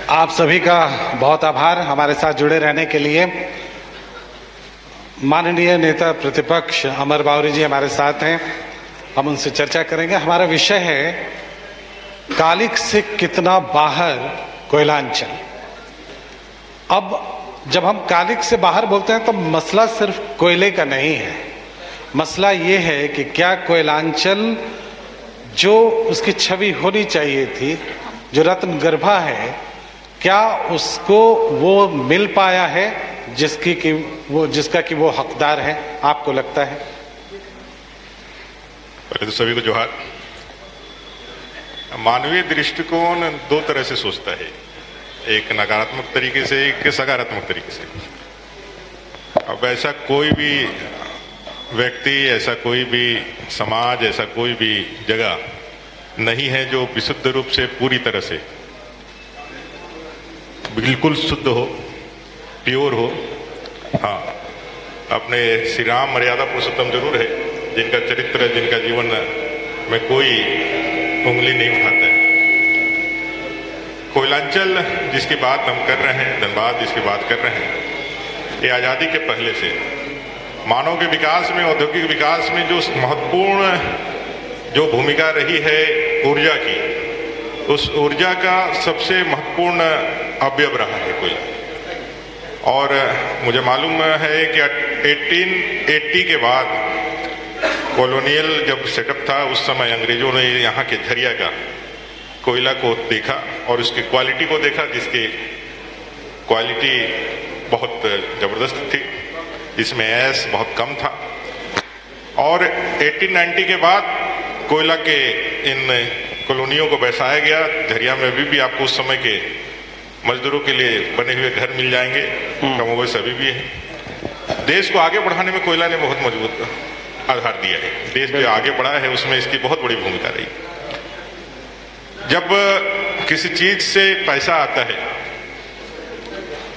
आप सभी का बहुत आभार हमारे साथ जुड़े रहने के लिए। माननीय नेता प्रतिपक्ष अमर बावरी जी हमारे साथ हैं, हम उनसे चर्चा करेंगे। हमारा विषय है कालिक से कितना बाहर कोयलांचल। अब जब हम कालिक से बाहर बोलते हैं तो मसला सिर्फ कोयले का नहीं है, मसला ये है कि क्या कोयलांचल जो उसकी छवि होनी चाहिए थी, जो रत्न गर्भा है, क्या उसको वो मिल पाया है जिसका कि वो हकदार है? आपको लगता है? पहले तो सभी को जोहार। मानवीय दृष्टिकोण दो तरह से सोचता है, एक नकारात्मक तरीके से, एक सकारात्मक तरीके से। अब ऐसा कोई भी व्यक्ति, ऐसा कोई भी समाज, ऐसा कोई भी जगह नहीं है जो विशुद्ध रूप से पूरी तरह से बिल्कुल शुद्ध हो, प्योर हो। हाँ, अपने श्री राम मर्यादा पुरुषोत्तम जरूर है, जिनका चरित्र, जिनका जीवन में कोई उंगली नहीं उठाता है। कोयलांचल जिसकी बात हम कर रहे हैं, धनबाद जिसकी बात कर रहे हैं, ये आज़ादी के पहले से मानव के विकास में, औद्योगिक विकास में जो महत्वपूर्ण जो भूमिका रही है ऊर्जा की, उस ऊर्जा का सबसे महत्वपूर्ण अवयव रहा है कोयला। और मुझे मालूम है कि 1880 के बाद कॉलोनियल जब सेटअप था, उस समय अंग्रेजों ने यहाँ के झरिया का कोयला को देखा और उसकी क्वालिटी को देखा, जिसकी क्वालिटी बहुत ज़बरदस्त थी, इसमें ऐश बहुत कम था। और 1890 के बाद कोयला के इन कॉलोनियों को बसाया गया। झरिया में भी आपको उस समय के मजदूरों के लिए बने हुए घर मिल जाएंगे, कमोबेश अभी भी है। देश को आगे बढ़ाने में कोयला ने बहुत मजबूत आधार दिया है। देश जो आगे बढ़ा है उसमें इसकी बहुत बड़ी भूमिका रही। जब किसी चीज से पैसा आता है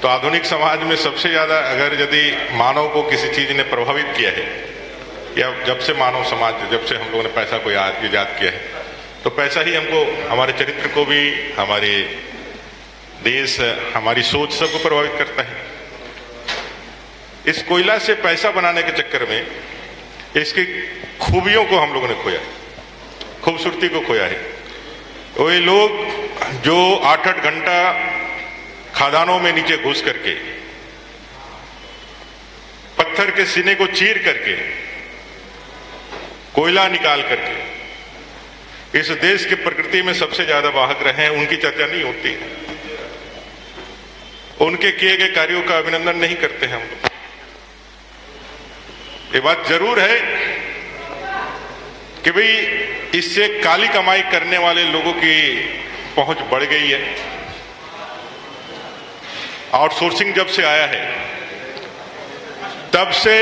तो आधुनिक समाज में सबसे ज्यादा अगर यदि मानव को किसी चीज ने प्रभावित किया है, या जब से मानव समाज, जब से हम लोगों ने पैसा को इजाद किया है, तो पैसा ही हमको, हमारे चरित्र को भी, हमारे देश, हमारी सोच सबको प्रभावित करता है। इस कोयला से पैसा बनाने के चक्कर में इसकी खूबियों को हम लोगों ने खोया है, खूबसूरती को खोया है। वे लोग जो 8-8 घंटा खदानों में नीचे घुस करके, पत्थर के सीने को चीर करके, कोयला निकाल करके इस देश की प्रकृति में सबसे ज्यादा वाहक रहे हैं, उनकी चर्चा नहीं होती है। उनके किए गए कार्यों का अभिनंदन नहीं करते हैं हम लोग। ये बात जरूर है कि भाई इससे काली कमाई करने वाले लोगों की पहुंच बढ़ गई है। आउटसोर्सिंग जब से आया है तब से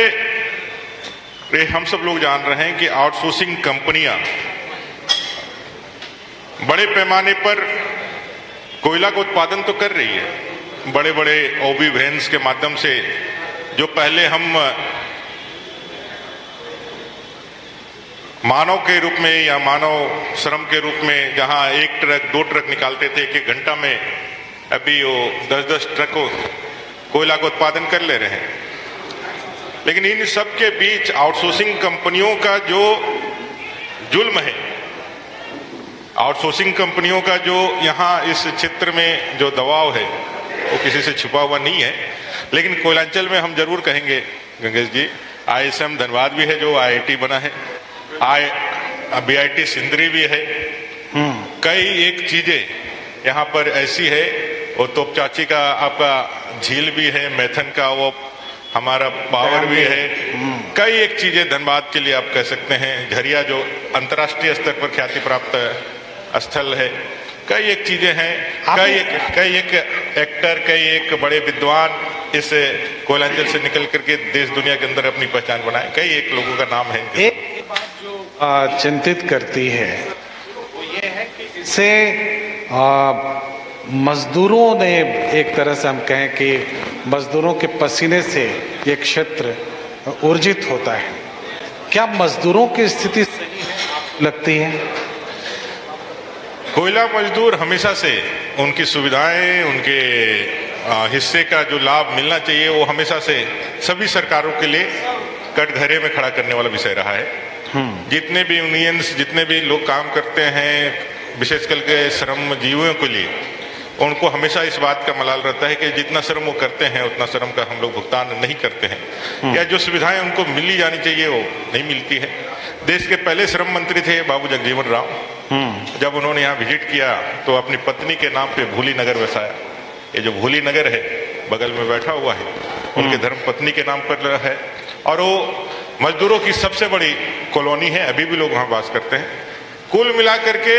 हम सब लोग जान रहे हैं कि आउटसोर्सिंग कंपनियां बड़े पैमाने पर कोयला का उत्पादन तो कर रही है। बड़े बड़े ओबी वैन्स के माध्यम से, जो पहले हम मानव के रूप में या मानव श्रम के रूप में जहां 1 ट्रक 2 ट्रक निकालते थे 1 घंटा में, अभी वो 10-10 ट्रक कोयला का उत्पादन कर ले रहे हैं। लेकिन इन सब के बीच आउटसोर्सिंग कंपनियों का जो जुल्म है, आउटसोर्सिंग कंपनियों का जो यहाँ इस क्षेत्र में जो दबाव है, वो किसी से छुपा हुआ नहीं है। लेकिन कोयलांचल में हम जरूर कहेंगे गंगेश जी, ISM धनबाद भी है जो IIT बना है, BIT सिंदरी भी है। कई एक चीजें यहाँ पर ऐसी है, वो तोपचाची का आपका झील भी है, मैथन का वो हमारा पावर भी है। कई एक चीजें धनबाद के लिए आप कह सकते हैं। झरिया जो अंतर्राष्ट्रीय स्तर पर ख्याति प्राप्त स्थल है, कई एक चीजें हैं। कई एक एक्टर, कई एक बड़े विद्वान इस कोयलांचल से निकल करके देश दुनिया के अंदर अपनी पहचान बनाए। कई एक लोगों का नाम है। एक बात जो चिंतित करती है वो ये है कि इससे मजदूरों ने, एक तरह से हम कहें कि मजदूरों के पसीने से ये क्षेत्र ऊर्जित होता है। क्या मजदूरों की स्थिति सही है, आपको लगती है? कोयला मजदूर हमेशा से उनकी सुविधाएं, उनके हिस्से का जो लाभ मिलना चाहिए वो हमेशा से सभी सरकारों के लिए कटघरे में खड़ा करने वाला विषय रहा है। जितने भी यूनियंस, जितने भी लोग काम करते हैं विशेषकर के श्रम जीवियों के लिए, उनको हमेशा इस बात का मलाल रहता है कि जितना श्रम वो करते हैं उतना श्रम का हम लोग भुगतान नहीं करते हैं, या जो सुविधाएं उनको मिली जानी चाहिए वो नहीं मिलती है। देश के पहले श्रम मंत्री थे बाबू जगजीवन राम। जब उन्होंने यहाँ विजिट किया तो अपनी पत्नी के नाम पे भूली नगर बसाया। ये जो भूली नगर है बगल में बैठा हुआ है, उनके धर्म पत्नी के नाम पर है, और वो मजदूरों की सबसे बड़ी कॉलोनी है, अभी भी लोग वहाँ वास करते हैं। कुल मिलाकर के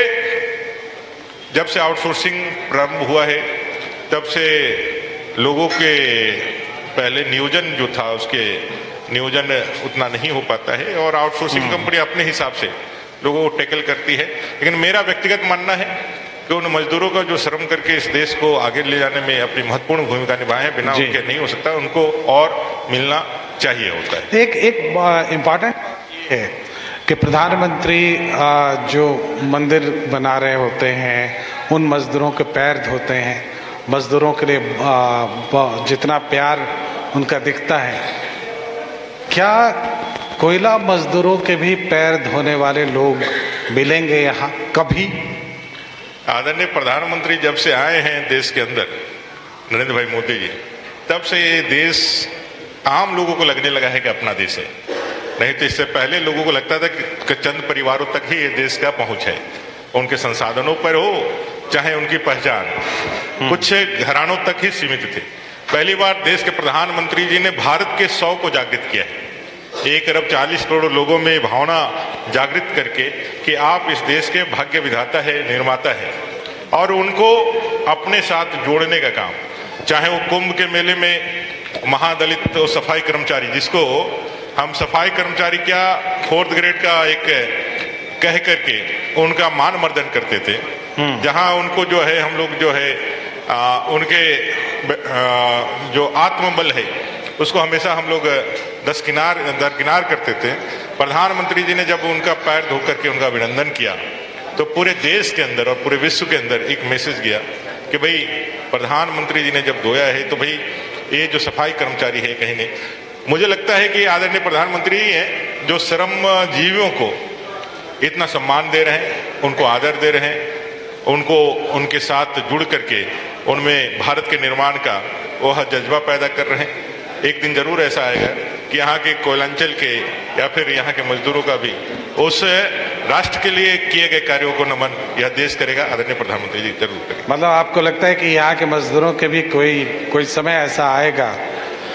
जब से आउटसोर्सिंग प्रारंभ हुआ है तब से लोगों के पहले नियोजन जो था उसके नियोजन उतना नहीं हो पाता है, और आउटसोर्सिंग कंपनी अपने हिसाब से लोगों को टैकल करती है। लेकिन मेरा व्यक्तिगत मानना है कि उन मजदूरों का जो श्रम करके इस देश को आगे ले जाने में अपनी महत्वपूर्ण भूमिका निभाए हैं, बिना उनके नहीं हो सकता, उनको और मिलना चाहिए होता है। एक इम्पॉर्टेंट है कि प्रधानमंत्री जो मंदिर बना रहे होते हैं उन मजदूरों के पैर धोते हैं, मजदूरों के लिए जितना प्यार उनका दिखता है, क्या कोयला मजदूरों के भी पैर धोने वाले लोग मिलेंगे यहाँ कभी? आदरणीय प्रधानमंत्री जब से आए हैं देश के अंदर, नरेंद्र भाई मोदी जी, तब से ये देश आम लोगों को लगने लगा है कि अपना देश है। नहीं तो इससे पहले लोगों को लगता था कि चंद परिवारों तक ही ये देश का पहुंच है, उनके संसाधनों पर हो चाहे उनकी पहचान कुछ घरानों तक ही सीमित थे। पहली बार देश के प्रधानमंत्री जी ने भारत के 100 को जागृत किया है, 1 अरब 40 करोड़ लोगों में भावना जागृत करके कि आप इस देश के भाग्य विधाता है, निर्माता है, और उनको अपने साथ जोड़ने का काम, चाहे वो कुंभ के मेले में महादलित तो सफाई कर्मचारी, जिसको हम सफाई कर्मचारी क्या 4th ग्रेड का एक कह करके उनका मान मर्दन करते थे, जहां उनको जो है हम लोग जो है उनके जो आत्मबल है उसको हमेशा हम लोग दरकिनार करते थे। प्रधानमंत्री जी ने जब उनका पैर धो करके उनका अभिनंदन किया तो पूरे देश के अंदर और पूरे विश्व के अंदर एक मैसेज गया कि भाई प्रधानमंत्री जी ने जब धोया है तो भाई ये जो सफाई कर्मचारी है कहीं नहीं। मुझे लगता है कि आदरणीय प्रधानमंत्री ही हैं जो श्रम जीवियों को इतना सम्मान दे रहे हैं, उनको आदर दे रहे हैं, उनको उनके साथ जुड़ करके उनमें भारत के निर्माण का वह जज्बा पैदा कर रहे हैं। एक दिन जरूर ऐसा आएगा कि यहाँ के कोयलांचल के या फिर यहाँ के मजदूरों का भी उस राष्ट्र के लिए किए गए कार्यों को नमन यह देश करेगा। आदरणीय प्रधानमंत्री जी जरूर करेंगे। मतलब आपको लगता है कि यहाँ के मजदूरों के भी कोई समय ऐसा आएगा,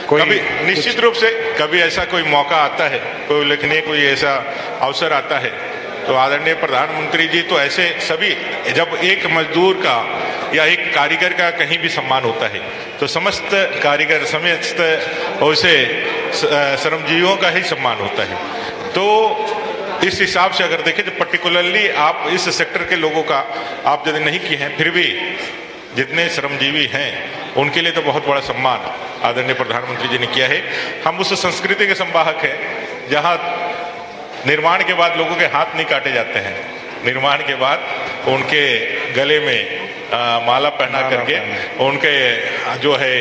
कभी निश्चित रूप से कभी ऐसा कोई मौका आता है, कोई उल्लेखनीय कोई ऐसा अवसर आता है तो आदरणीय प्रधानमंत्री जी तो ऐसे सभी, जब एक मजदूर का या एक कारीगर का कहीं भी सम्मान होता है तो समस्त कारीगर समस्त वैसे श्रमजीवियों का ही सम्मान होता है। तो इस हिसाब से अगर देखें तो पर्टिकुलरली आप इस सेक्टर के लोगों का आप यदि नहीं किए हैं, फिर भी जितने श्रमजीवी हैं उनके लिए तो बहुत बड़ा सम्मान आदरणीय प्रधानमंत्री जी ने किया है। हम उस संस्कृति के संवाहक हैं जहां निर्माण के बाद लोगों के हाथ नहीं काटे जाते हैं, निर्माण के बाद उनके गले में माला पहना करके उनके जो है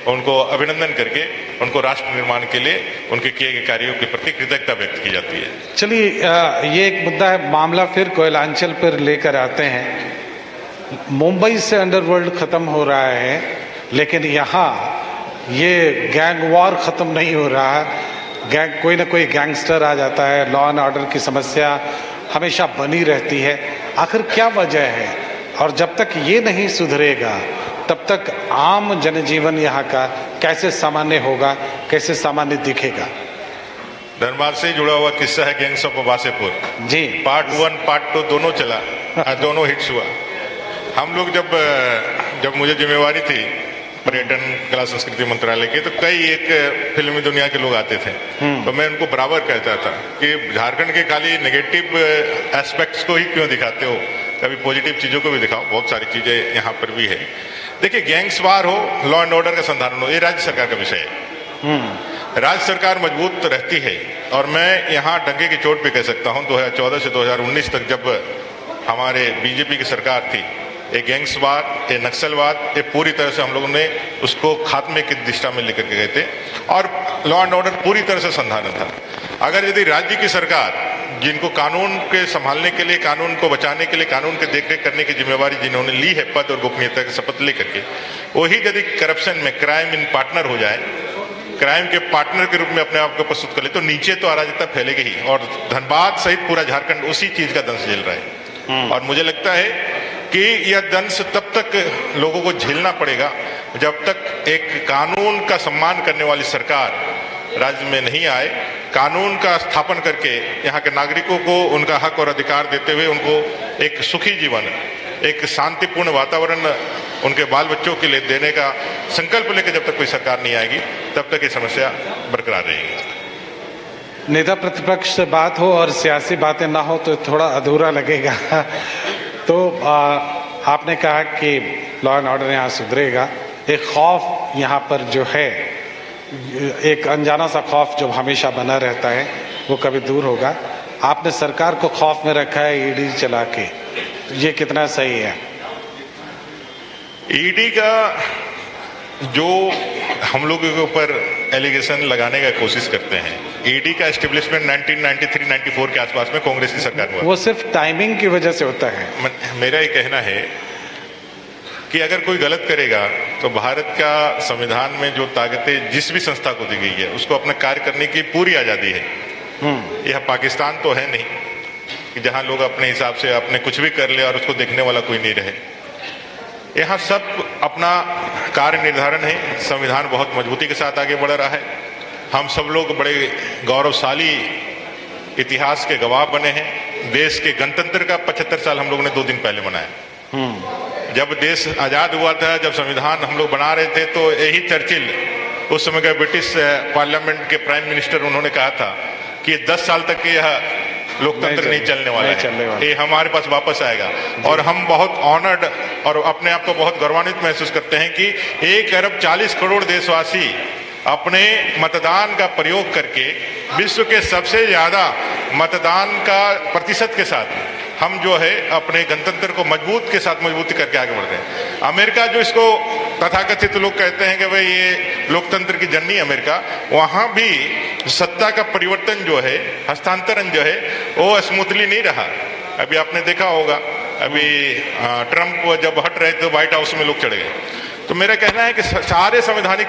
उनको अभिनंदन करके उनको राष्ट्र निर्माण के लिए उनके किए गए कार्यों के प्रति कृतज्ञता व्यक्त की जाती है। चलिए ये एक मुद्दा है, मामला फिर कोयलांचल पर लेकर आते हैं। मुंबई से अंडरवर्ल्ड खत्म हो रहा है, लेकिन यहाँ ये गैंग वॉर खत्म नहीं हो रहा। कोई ना कोई गैंगस्टर आ जाता है, लॉ एंड ऑर्डर की समस्या हमेशा बनी रहती है। आखिर क्या वजह है? और जब तक ये नहीं सुधरेगा तब तक आम जनजीवन यहाँ का कैसे सामान्य होगा, कैसे सामान्य दिखेगा? धनबाद से जुड़ा हुआ किस्सा है Gangs of Wasseypur ji. Part 1 part 2 दोनों चला, दोनों हिट्स हुआ। हम लोग जब मुझे जिम्मेवारी थी पर्यटन कला संस्कृति मंत्रालय की, तो कई एक फिल्मी दुनिया के लोग आते थे, तो मैं उनको बराबर कहता था कि झारखंड के खाली नेगेटिव एस्पेक्ट्स को ही क्यों दिखाते हो, कभी पॉजिटिव चीजों को भी दिखाओ, बहुत सारी चीजें यहाँ पर भी है। देखिए गैंग्स वार हो, लॉ एंड ऑर्डर का संधारण हो, ये राज्य सरकार का विषय है। राज्य सरकार मजबूत रहती है, और मैं यहाँ डंके की चोट पे कह सकता हूँ 2014 से 2019 तक जब हमारे बीजेपी की सरकार थी, ये गैंग्सवाद, ये नक्सलवाद, ये पूरी तरह से हम लोगों ने उसको खात्मे की दिशा में लेकर के गए थे और लॉ एंड ऑर्डर पूरी तरह से संधारण था। अगर यदि राज्य की सरकार, जिनको कानून के संभालने के लिए, कानून को बचाने के लिए, कानून के देखरेख करने की जिम्मेवारी जिन्होंने ली है पद और गोपनीयता की शपथ लेकर के, वही यदि करप्शन में क्राइम इन पार्टनर हो जाए, क्राइम के पार्टनर के रूप में अपने आप को प्रस्तुत कर ले, तो नीचे तो अराजकता फैलेगी ही। और धनबाद सहित पूरा झारखंड उसी चीज का दंश झेल रहा है। और मुझे लगता है कि यह दंश तब तक लोगों को झेलना पड़ेगा जब तक एक कानून का सम्मान करने वाली सरकार राज्य में नहीं आए। कानून का स्थापन करके यहाँ के नागरिकों को उनका हक और अधिकार देते हुए उनको एक सुखी जीवन, एक शांतिपूर्ण वातावरण उनके बाल बच्चों के लिए देने का संकल्प लेकर जब तक कोई सरकार नहीं आएगी तब तक ये समस्या बरकरार रहेगी। नेता प्रतिपक्ष से बात हो और सियासी बातें ना हो तो थोड़ा अधूरा लगेगा। तो आपने कहा कि लॉ एंड ऑर्डर यहाँ सुधरेगा, एक खौफ यहाँ पर जो है, एक अनजाना सा खौफ जो हमेशा बना रहता है, वो कभी दूर होगा। आपने सरकार को खौफ में रखा है ईडी चला के, ये कितना सही है? ईडी का जो हम लोगों के ऊपर एलिगेशन लगाने का कोशिश करते हैं, ईडी का एस्टेब्लिशमेंट 1993-94 के आसपास में कांग्रेस की सरकार में, वो सिर्फ टाइमिंग की वजह से होता है। मेरा ये कहना है कि अगर कोई गलत करेगा तो भारत का संविधान में जो ताकतें जिस भी संस्था को दी गई है उसको अपना कार्य करने की पूरी आजादी है। यह पाकिस्तान तो है नहीं कि जहां लोग अपने हिसाब से अपने कुछ भी कर ले और उसको देखने वाला कोई नहीं रहे। यहाँ सब अपना कार्य निर्धारण है। संविधान बहुत मजबूती के साथ आगे बढ़ रहा है। हम सब लोग बड़े गौरवशाली इतिहास के गवाह बने हैं। देश के गणतंत्र का 75 साल हम लोगों ने 2 दिन पहले मनाया। जब देश आजाद हुआ था, जब संविधान हम लोग बना रहे थे, तो यही चर्चिल, उस समय का ब्रिटिश पार्लियामेंट के प्राइम मिनिस्टर, उन्होंने कहा था कि 10 साल तक यह लोकतंत्र नहीं चलने वाला है, ये हमारे पास वापस आएगा। और हम बहुत ऑनर्ड और अपने आप को बहुत गौरवान्वित महसूस करते हैं कि 1 अरब 40 करोड़ देशवासी अपने मतदान का प्रयोग करके विश्व के सबसे ज्यादा मतदान का प्रतिशत के साथ हम जो है अपने गणतंत्र को मजबूती करके आगे बढ़ रहे हैं। अमेरिका, जो इसको तथाकथित लोग कहते हैं कि भाई ये लोकतंत्र की जननी अमेरिका, वहां भी सत्ता का परिवर्तन जो है, हस्तांतरण जो है, वो स्मूथली नहीं रहा। अभी आपने देखा होगा, अभी ट्रंप जब हट रहे थे व्हाइट हाउस में लोग चढ़ गए। तो मेरा कहना है कि सारे संवैधानिक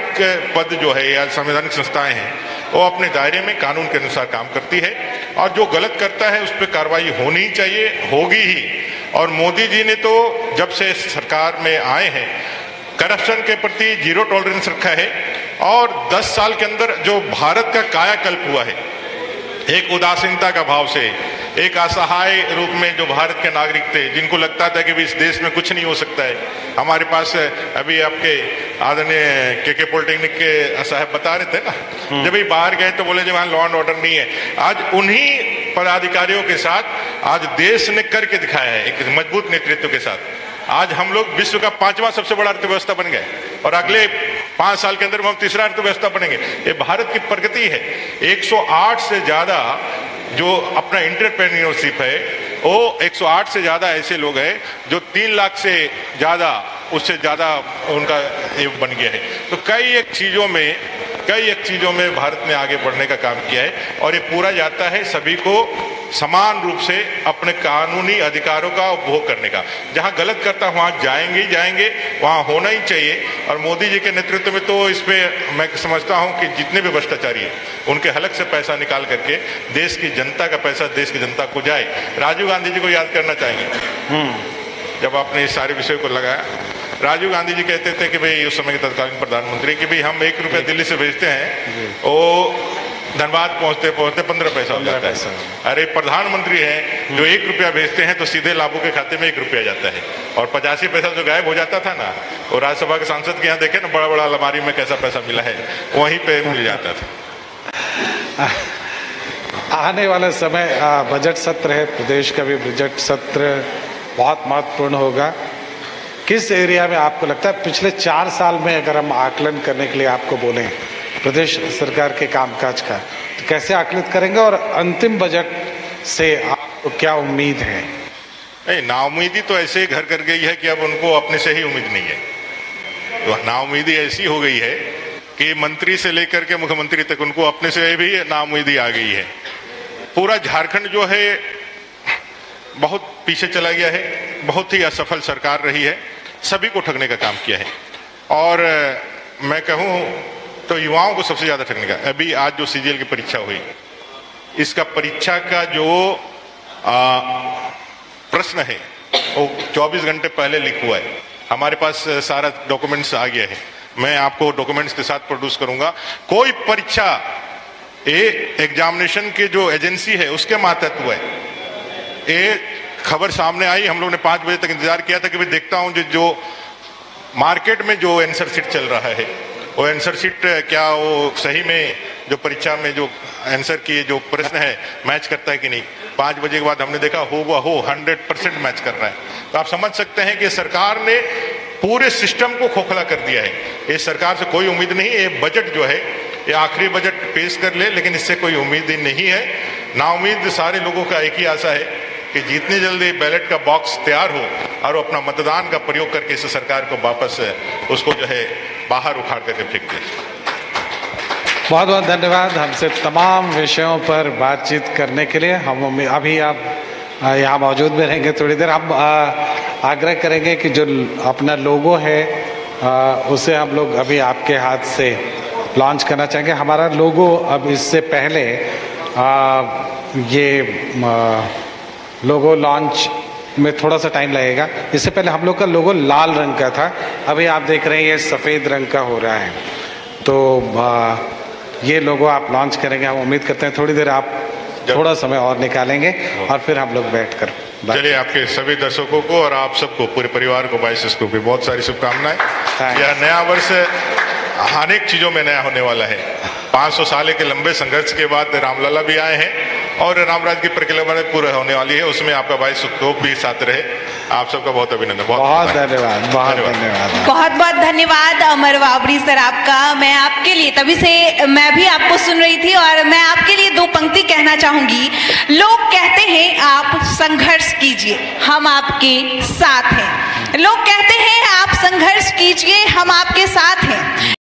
पद जो है या संवैधानिक संस्थाएं हैं वो अपने दायरे में कानून के अनुसार काम करती है, और जो गलत करता है उस पर कार्रवाई होनी चाहिए, होगी ही। और मोदी जी ने तो जब से सरकार में आए हैं करप्शन के प्रति 0 टॉलरेंस रखा है, और 10 साल के अंदर जो भारत का कायाकल्प हुआ है, एक उदासीनता का भाव से, एक असहाय रूप में जो भारत के नागरिक थे, जिनको लगता था कि इस देश में कुछ नहीं हो सकता है। हमारे पास अभी आपके आदरणीय के पॉलिटेक्निक के साहब बता रहे थे ना, जब भी बाहर गए तो बोले जब वहां लॉ एंड ऑर्डर नहीं है। आज उन्हीं पदाधिकारियों के साथ आज देश ने करके दिखाया है, एक मजबूत नेतृत्व के साथ। आज हम लोग विश्व का 5वां सबसे बड़ा अर्थव्यवस्था बन गए, और अगले 5 साल के अंदर हम 3रा अर्थव्यवस्था बनेंगे। ये भारत की प्रगति है। 108 से ज्यादा जो अपना एंटरप्रेन्योरशिप है, वो 108 से ज्यादा ऐसे लोग हैं जो 3 लाख से ज्यादा, उससे ज्यादा उनका ये बन गया है। तो कई एक चीजों में भारत ने आगे बढ़ने का काम किया है, और ये पूरा जाता है सभी को समान रूप से अपने कानूनी अधिकारों का उपभोग करने का। जहां गलत करता वहां जाएंगे, वहां होना ही चाहिए। और मोदी जी के नेतृत्व में तो इस पे मैं समझता हूं कि जितने भी भ्रष्टाचारी हैं उनके हलक से पैसा निकाल करके देश की जनता का पैसा देश की जनता को जाए। राजीव गांधी जी को याद करना चाहेंगे, जब आपने इस सारे विषय को लगाया। राजीव गांधी जी कहते थे कि भाई उस समय के तत्कालीन प्रधानमंत्री कि भाई हम 1 रुपया दिल्ली से भेजते हैं, वो धनबाद पहुंचते 15 पैसा हो जाता है। अरे प्रधानमंत्री हैं जो 1 रुपया भेजते हैं तो सीधे लाभों के खाते में 1 रुपया जाता है, और 85 पैसा जो गायब हो जाता था ना, वो राज्यसभा के सांसद के यहाँ देखे ना, बड़ा बड़ा अलमारी में कैसा पैसा मिला है, वहीं पे मिल जाता था। आने वाला समय बजट सत्र है, प्रदेश का भी बजट सत्र बहुत महत्वपूर्ण होगा। किस एरिया में आपको लगता है पिछले 4 साल में अगर हम आकलन करने के लिए आपको बोलें प्रदेश सरकार के कामकाज का, तो कैसे आकलित करेंगे, और अंतिम बजट से आपको क्या उम्मीद है? नाउमीदी तो ऐसे घर कर गई है कि अब उनको अपने से ही उम्मीद नहीं है। तो नाउमीदी ऐसी हो गई है कि मंत्री से लेकर के मुख्यमंत्री तक उनको अपने से भी नाउमीदी आ गई है। पूरा झारखंड जो है बहुत पीछे चला गया है, बहुत ही असफल सरकार रही है, सभी को ठगने का काम किया है। और मैं कहूँ तो युवाओं को सबसे ज्यादा ठगने का। अभी आज जो सीजीएल की परीक्षा हुई, इसका परीक्षा का जो प्रश्न है वो 24 घंटे पहले लीक हुआ है। हमारे पास सारा डॉक्यूमेंट्स आ गया है, मैं आपको डॉक्यूमेंट्स के साथ प्रोड्यूस करूंगा। कोई परीक्षा एग्जामिनेशन के जो एजेंसी है उसके मातहत हुआ है। ये खबर सामने आई, हम लोग ने 5 बजे तक इंतजार किया था कि भाई देखता हूं जो मार्केट में जो आंसर शीट चल रहा है वो आंसर शीट क्या वो सही में जो परीक्षा में जो आंसर किए जो प्रश्न है मैच करता है कि नहीं। 5 बजे के बाद हमने देखा हो 100% मैच कर रहा है। तो आप समझ सकते हैं कि सरकार ने पूरे सिस्टम को खोखला कर दिया है। इस सरकार से कोई उम्मीद नहीं। ये बजट जो है ये आखिरी बजट पेश कर ले, लेकिन इससे कोई उम्मीद ही नहीं है। नाउम्मीद सारे लोगों का एक ही आशा है कि जितनी जल्दी बैलेट का बॉक्स तैयार हो और वो अपना मतदान का प्रयोग करके इस सरकार को वापस उसको जो है बाहर उखाड़ करके फेंक दें। बहुत बहुत धन्यवाद हमसे तमाम विषयों पर बातचीत करने के लिए। हम अभी आप यहाँ मौजूद में रहेंगे थोड़ी देर। हम आग्रह करेंगे कि जो अपना लोगो है उसे हम लोग अभी आपके हाथ से लॉन्च करना चाहेंगे। हमारा लोगो अब इससे पहले ये लोगो लॉन्च में थोड़ा सा टाइम लगेगा। इससे पहले हम लोग का लोगो लाल रंग का था, अभी आप देख रहे हैं ये सफ़ेद रंग का हो रहा है। तो ये लोगो आप लॉन्च करेंगे, हम उम्मीद करते हैं थोड़ी देर आप थोड़ा समय और निकालेंगे और फिर हम लोग बैठकर चलिए। आपके सभी दर्शकों को और आप सबको पूरे परिवार को 22 को भी बहुत सारी शुभकामनाएं। यह नया वर्ष अनेक चीजों में नया होने वाला है। 500 साल के लंबे संघर्ष के बाद रामलला भी आए हैं और रामराज की परिक्रमा पूरा होने वाली है, उसमें आपका भाई सुखदेव भी साथ रहे। आप सबका बहुत अभिनंदन। बहुत धन्यवाद। बहुत धन्यवाद। बहुत बहुत धन्यवाद अमर बावरी सर आपका। मैं आपके लिए तभी से मैं भी आपको सुन रही थी और मैं आपके लिए 2 पंक्ति कहना चाहूंगी। लोग कहते हैं आप संघर्ष कीजिए, हम आपके साथ हैं। लोग कहते हैं आप संघर्ष कीजिए, हम आपके साथ हैं।